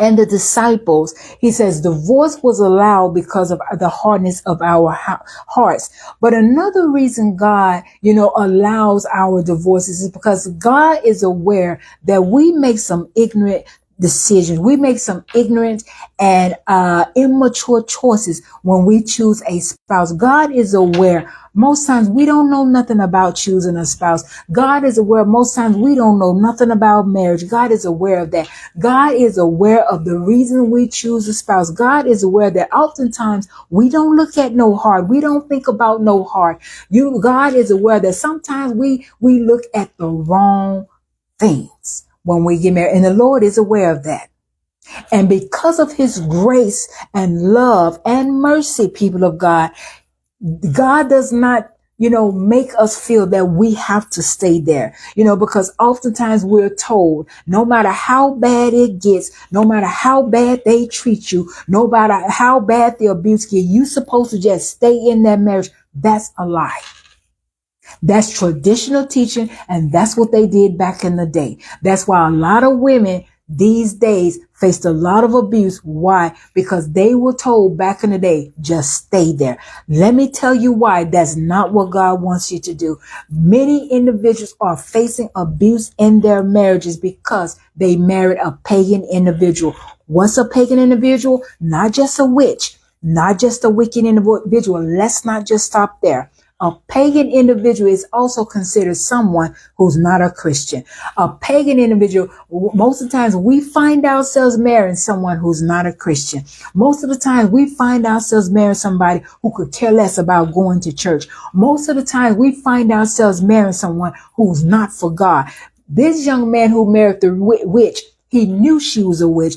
and the disciples, he says, divorce was allowed because of the hardness of our hearts. But another reason God, allows our divorces is because God is aware that we make some ignorant decisions. We make some ignorant and immature choices when we choose a spouse. God is aware. Most times we don't know nothing about choosing a spouse. God is aware. Most times we don't know nothing about marriage. God is aware of that. God is aware of the reason we choose a spouse. God is aware that oftentimes we don't look at no heart. We don't think about no heart. God is aware that sometimes we look at the wrong things when we get married, and the Lord is aware of that. And because of his grace and love and mercy, people of God, God does not, make us feel that we have to stay there, because oftentimes we're told no matter how bad it gets, no matter how bad they treat you, no matter how bad the abuse gets, you're supposed to just stay in that marriage. That's a lie. That's traditional teaching, and that's what they did back in the day. That's why a lot of women these days faced a lot of abuse. Why? Because they were told back in the day, just stay there. Let me tell you why that's not what God wants you to do. Many individuals are facing abuse in their marriages because they married a pagan individual. What's a pagan individual? Not just a witch, not just a wicked individual. Let's not just stop there. A pagan individual is also considered someone who's not a Christian. A pagan individual, most of the times we find ourselves marrying someone who's not a Christian. Most of the time we find ourselves marrying somebody who could care less about going to church. Most of the time we find ourselves marrying someone who's not for God. This young man who married the witch, he knew she was a witch.